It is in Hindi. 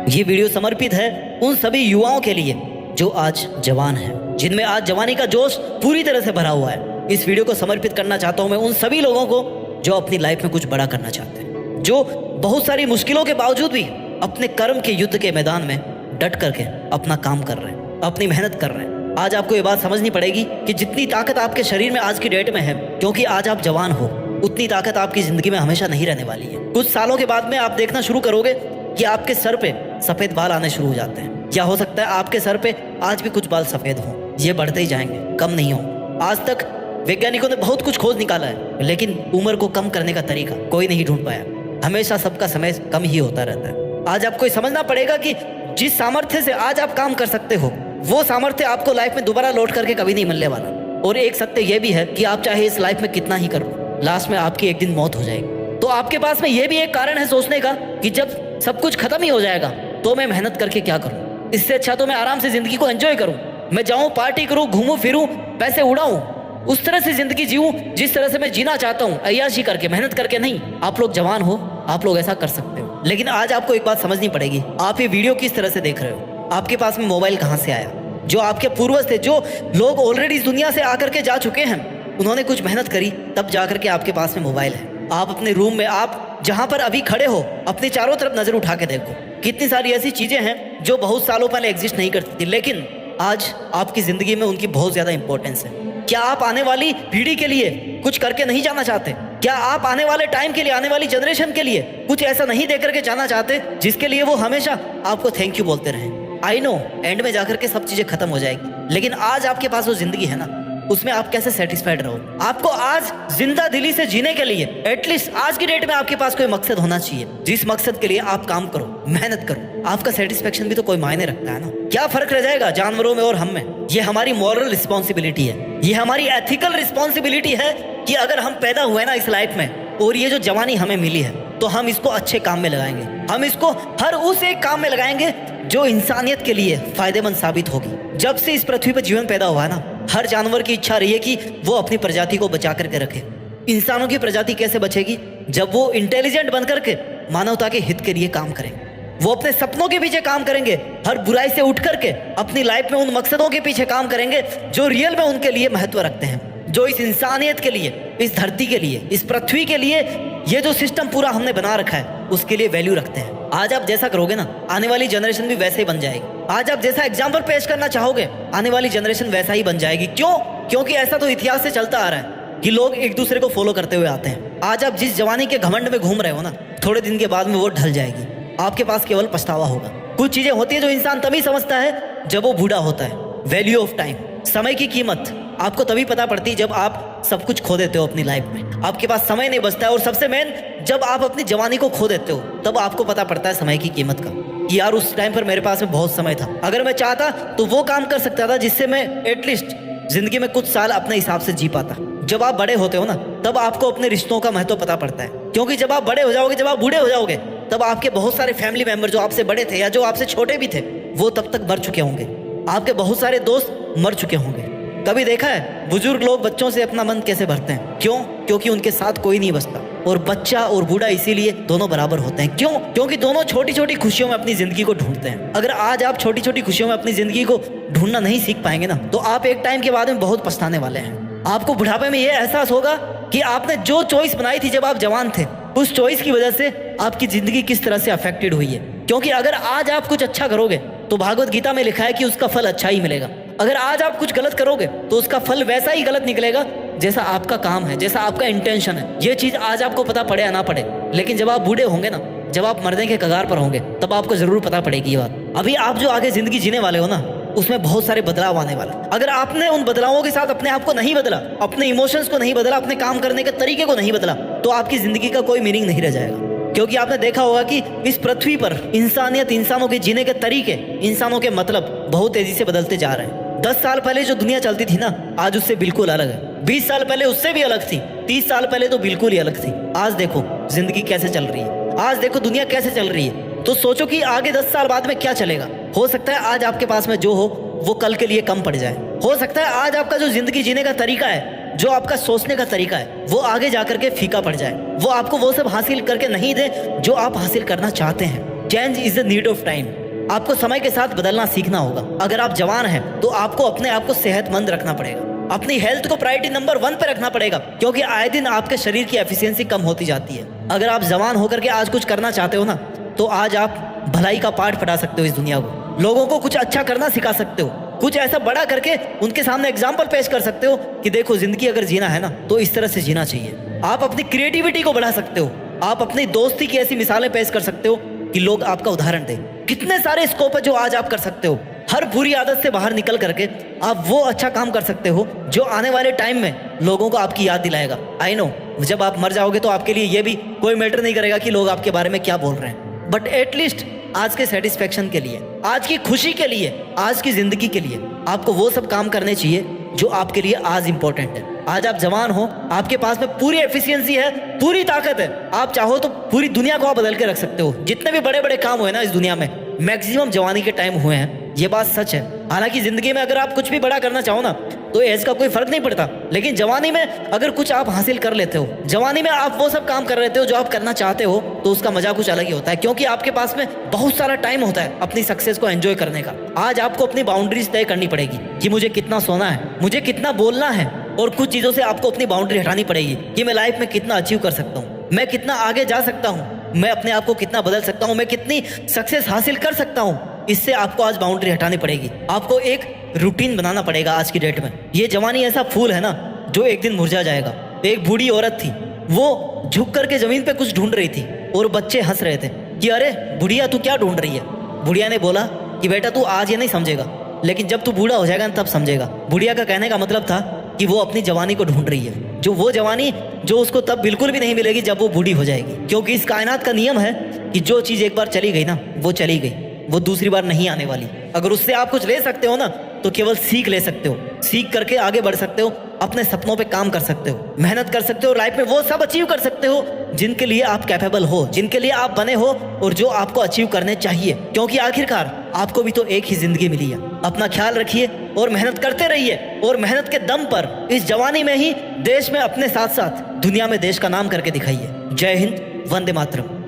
ये वीडियो समर्पित है उन सभी युवाओं के लिए जो आज जवान हैं, जिनमें आज जवानी का जोश पूरी तरह से भरा हुआ है। इस वीडियो को समर्पित करना चाहता हूं मैं उन सभी लोगों को जो अपनी लाइफ में कुछ बड़ा करना चाहते हैं, जो बहुत सारी मुश्किलों के बावजूद भी अपने कर्म के युद्ध के मैदान में डट करके अपना काम कर रहे हैं, अपनी मेहनत कर रहे हैं। आज आपको ये बात समझनी पड़ेगी कि जितनी ताकत आपके शरीर में आज की डेट में है, क्योंकि आज आप जवान हो, उतनी ताकत आपकी जिंदगी में हमेशा नहीं रहने वाली है। कुछ सालों के बाद में आप देखना शुरू करोगे कि आपके सर पे सफेद बाल आने शुरू हो जाते हैं, या हो सकता है आपके सर पे आज भी कुछ बाल सफेद हों। ये बढ़ते ही जाएंगे, कम नहीं हो। आज तक वैज्ञानिकों ने बहुत कुछ खोज निकाला है, लेकिन उम्र को कम करने का तरीका कोई नहीं ढूंढ पाया। हमेशा सबका समय कम ही होता रहता है। आज आपको समझना पड़ेगा कि जिस सामर्थ्य से आज आप काम कर सकते हो, वो सामर्थ्य आपको लाइफ में दोबारा लौट करके कभी नहीं मिलने वाला। और एक सत्य यह भी है कि आप चाहे इस लाइफ में कितना ही करो, लास्ट में आपकी एक दिन मौत हो जाएगी। तो आपके पास में यह भी एक कारण है सोचने का कि जब सब कुछ खत्म ही हो जाएगा तो मैं मेहनत करके क्या करूं। इससे अच्छा तो मैं आराम से जिंदगी को एंजॉय करूं, मैं जाऊं, पार्टी करूं, घूमूं फिरूं, पैसे उड़ाऊं, उस तरह से जिंदगी जीऊं जिस तरह से मैं जीना चाहता हूं, अय्याशी करके, मेहनत करके नहीं। आप लोग जवान हो, आप लोग ऐसा कर सकते हो। लेकिन आज आपको एक बात समझनी पड़ेगी, आप ये वीडियो किस तरह से देख रहे हो, आपके पास में मोबाइल कहां से आया। जो आपके पूर्वज थे, जो लोग ऑलरेडी इस दुनिया से आकर के जा चुके हैं, उन्होंने कुछ मेहनत करी, तब जाकर के आपके पास में मोबाइल है। आप अपने रूम में, आप जहां पर अभी खड़े हो, अपने चारों तरफ नजर उठा के देखो, कितनी सारी ऐसी चीजें हैं जो बहुत सालों पहले एग्जिस्ट नहीं करती थी, लेकिन आज आपकी जिंदगी में उनकी बहुत ज्यादा इंपॉर्टेंस है। क्या आप आने वाली पीढ़ी के लिए कुछ करके नहीं जाना चाहते? क्या आप आने वाले टाइम के लिए, आने वाली जनरेशन के लिए कुछ ऐसा नहीं दे करके जाना चाहते जिसके लिए वो हमेशा आपको थैंक यू बोलते रहे? आई नो एंड में जाकर के सब चीजें खत्म हो जाएगी, लेकिन आज आपके पास वो जिंदगी है ना, उसमें आप कैसे सेटिस्फाइड रहो। आपको आज जिंदा दिली से जीने के लिए एटलीस्ट आज की डेट में आपके पास कोई मकसद होना चाहिए, जिस मकसद के लिए आप काम करो, मेहनत करो। आपका सेटिस्फेक्शन भी तो कोई मायने रखता है ना। क्या फर्क रह जाएगा जानवरों में और हम में? ये हमारी मॉरल रिस्पॉन्सिबिलिटी है, ये हमारी एथिकल रिस्पॉन्सिबिलिटी है कि अगर हम पैदा हुए ना इस लाइफ में, और ये जो जवानी हमें मिली है, तो हम इसको अच्छे काम में लगाएंगे। हम इसको हर उस एक काम में लगाएंगे जो इंसानियत के लिए फायदेमंद साबित होगी। जब से इस पृथ्वी पर जीवन पैदा हुआ है ना, हर जानवर की इच्छा रही है कि वो अपनी प्रजाति को बचा करके रखे। इंसानों की प्रजाति कैसे बचेगी? जब वो इंटेलिजेंट बनकर के मानवता के हित के लिए काम करेंगे, वो अपने सपनों के पीछे काम करेंगे, हर बुराई से उठ करके अपनी लाइफ में उन मकसदों के पीछे काम करेंगे जो रियल में उनके लिए महत्व रखते हैं, जो इस इंसानियत के लिए, इस धरती के लिए, इस पृथ्वी के लिए, ये जो सिस्टम पूरा हमने बना रखा है उसके लिए वैल्यू रखते हैं। आज आप जैसा करोगे ना, आने वाली जनरेशन भी वैसे ही बन जाएगी। आज आप जैसा एग्जाम्पल पेश करना चाहोगे, आने वाली जनरेशन वैसा ही बन जाएगी। क्यों? क्योंकि ऐसा तो इतिहास से चलता आ रहा है कि लोग एक दूसरे को फॉलो करते हुए आते हैं। आज आप जिस जवानी के घमंड में घूम रहे हो ना, थोड़े दिन के बाद में वो ढल जाएगी। आपके पास केवल पछतावा होगा। कुछ चीजें होती है जो इंसान तभी समझता है जब वो बूढ़ा होता है। वैल्यू ऑफ टाइम, समय की कीमत आपको तभी पता पड़ती है जब आप सब कुछ खो देते हो अपनी लाइफ में, आपके पास समय नहीं बचता है। और सबसे मेन, जब आप अपनी जवानी को खो देते हो, तब आपको पता पड़ता है समय की कीमत का, कि यार उस टाइम पर मेरे पास में बहुत समय था, अगर मैं चाहता तो वो काम कर सकता था जिससे मैं एटलीस्ट जिंदगी में कुछ साल अपने हिसाब से जी पाता। जब आप बड़े होते हो ना, तब आपको अपने रिश्तों का महत्व पता पड़ता है, क्योंकि जब आप बड़े हो जाओगे, जब आप बूढ़े हो जाओगे, तब आपके बहुत सारे फैमिली मेंबर जो आपसे बड़े थे या जो आपसे छोटे भी थे, वो तब तक मर चुके होंगे। आपके बहुत सारे दोस्त मर चुके होंगे। कभी देखा है बुजुर्ग लोग बच्चों से अपना मन कैसे भरते हैं? क्यों? क्योंकि उनके साथ कोई नहीं बचता। और बच्चा और बूढ़ा इसीलिए दोनों बराबर होते हैं। क्यों? क्योंकि दोनों छोटी छोटी खुशियों में अपनी जिंदगी को ढूंढते हैं। अगर आज आप छोटी छोटी खुशियों में अपनी जिंदगी को ढूंढना नहीं सीख पाएंगे ना, तो आप एक टाइम के बाद में बहुत पछताने वाले हैं। आपको बुढ़ापे में यह एहसास होगा कि आपने जो चॉइस बनाई थी जब आप जवान थे, उस चॉइस की वजह से आपकी जिंदगी किस तरह से अफेक्टेड हुई है। क्योंकि अगर आज आप कुछ अच्छा करोगे तो भागवत गीता में लिखा है कि उसका फल अच्छा ही मिलेगा। अगर आज आप कुछ गलत करोगे तो उसका फल वैसा ही गलत निकलेगा जैसा आपका काम है, जैसा आपका इंटेंशन है। ये चीज आज आपको पता पड़े या ना पड़े, लेकिन जब आप बूढ़े होंगे ना, जब आप मरने के कगार पर होंगे, तब आपको जरूर पता पड़ेगी ये बात। अभी आप जो आगे जिंदगी जीने वाले हो ना, उसमें बहुत सारे बदलाव आने वाले। अगर आपने उन बदलावों के साथ अपने आप को नहीं बदला, अपने इमोशंस को नहीं बदला, अपने काम करने के तरीके को नहीं बदला, तो आपकी जिंदगी का कोई मीनिंग नहीं रह जाएगा। क्योंकि आपने देखा होगा कि इस पृथ्वी पर इंसानियत, इंसानों के जीने के तरीके, इंसानों के मतलब बहुत तेजी से बदलते जा रहे हैं। 10 साल पहले जो दुनिया चलती थी ना, आज उससे बिल्कुल अलग है। 20 साल पहले उससे भी अलग थी, 30 साल पहले तो बिल्कुल ही अलग थी। आज देखो जिंदगी कैसे चल रही है, आज देखो दुनिया कैसे चल रही है। तो सोचो कि आगे 10 साल बाद में क्या चलेगा। हो सकता है आज आपके पास में जो हो वो कल के लिए कम पड़ जाए। हो सकता है आज आपका जो जिंदगी जीने का तरीका है, जो आपका सोचने का तरीका है, वो आगे जाकर के फीका पड़ जाए। वो आपको वो सब हासिल करके नहीं दे जो आप हासिल करना चाहते हैं। Change is the need of time. आपको समय के साथ बदलना सीखना होगा। अगर आप जवान हैं तो आपको अपने आप को सेहतमंद रखना पड़ेगा, अपनी हेल्थ को प्रायोरिटी नंबर 1 पे रखना पड़ेगा, क्योंकि आए दिन आपके शरीर की एफिशिएंसी कम होती जाती है। अगर आप जवान होकर के आज कुछ करना चाहते हो ना, तो आज आप भलाई का पाठ पढ़ा सकते हो इस दुनिया को, लोगों को कुछ अच्छा करना सिखा सकते हो, कुछ ऐसा बड़ा करके उनके सामने एग्जाम्पल पेश कर सकते हो कि देखो जिंदगी अगर जीना है ना तो इस तरह से जीना चाहिए। आप अपनी क्रिएटिविटी को बढ़ा सकते हो, आप अपनी दोस्ती की ऐसी मिसालें पेश कर सकते हो कि लोग आपका उदाहरण दें। कितने सारे स्कोप है जो आज आप कर सकते हो। हर बुरी आदत से बाहर निकल करके आप वो अच्छा काम कर सकते हो जो आने वाले टाइम में लोगों को आपकी याद दिलाएगा। आई नो जब आप मर जाओगे तो आपके लिए ये भी कोई मैटर नहीं करेगा कि लोग आपके बारे में क्या बोल रहे हैं, बट एटलीस्ट आज के सेटिस्फेक्शन के लिए, आज की खुशी के लिए, आज की जिंदगी के लिए आपको वो सब काम करने चाहिए जो आपके लिए आज इंपॉर्टेंट है। आज आप जवान हो, आपके पास में पूरी एफिशिएंसी है, पूरी ताकत है, आप चाहो तो पूरी दुनिया को आप बदल के रख सकते हो। जितने भी बड़े बड़े काम हुए ना इस दुनिया में, मैक्सिमम जवानी के टाइम हुए हैं, ये बात सच है। हालांकि जिंदगी में अगर आप कुछ भी बड़ा करना चाहो ना तो एज का कोई फर्क नहीं पड़ता, लेकिन जवानी में अगर कुछ आप हासिल कर लेते हो, जवानी में आप वो सब काम कर लेते हो जो आप करना चाहते हो, तो उसका मजा कुछ अलग ही होता है, क्योंकि आपके पास में बहुत सारा टाइम होता है अपनी सक्सेस को एंजॉय करने का। आज आपको अपनी बाउंड्रीज तय करनी पड़ेगी कि मुझे कितना सोना है, मुझे कितना बोलना है, और कुछ चीजों से आपको अपनी बाउंड्री हटानी पड़ेगी कि मैं लाइफ में कितना अचीव कर सकता हूँ, मैं कितना आगे जा सकता हूँ, मैं अपने आप को कितना बदल सकता हूँ, मैं कितनी सक्सेस हासिल कर सकता हूँ। इससे आपको आज बाउंड्री हटानी पड़ेगी, आपको एक रूटीन बनाना पड़ेगा आज की डेट में। ये जवानी ऐसा फूल है ना जो एक दिन मुरझा जाएगा। एक बूढ़ी औरत थी, वो झुक करके जमीन पे कुछ ढूंढ रही थी और बच्चे हंस रहे थे कि अरे बुढ़िया तू क्या ढूंढ रही है। बुढ़िया ने बोला कि बेटा तू आज ये नहीं समझेगा, लेकिन जब तू बूढ़ा हो जाएगा ना तब समझेगा। बुढ़िया का कहने का मतलब था कि वो अपनी जवानी को ढूंढ रही है, जो वो जवानी जो उसको तब बिल्कुल भी नहीं मिलेगी जब वो बूढ़ी हो जाएगी, क्योंकि इस कायनात का नियम है कि जो चीज़ एक बार चली गई ना वो चली गई, वो दूसरी बार नहीं आने वाली। अगर उससे आप कुछ ले सकते हो ना तो केवल सीख ले सकते हो, सीख करके आगे बढ़ सकते हो, अपने सपनों पे काम कर सकते हो, मेहनत कर सकते हो, लाइफ में वो सब अचीव कर सकते हो जिनके लिए आप कैपेबल हो, जिनके लिए आप बने हो और जो आपको अचीव करने चाहिए, क्योंकि आखिरकार आपको भी तो एक ही जिंदगी मिली है। अपना ख्याल रखिए और मेहनत करते रहिए, और मेहनत के दम पर इस जवानी में ही देश में अपने साथ साथ दुनिया में देश का नाम करके दिखाइए। जय हिंद, वंदे मातरम।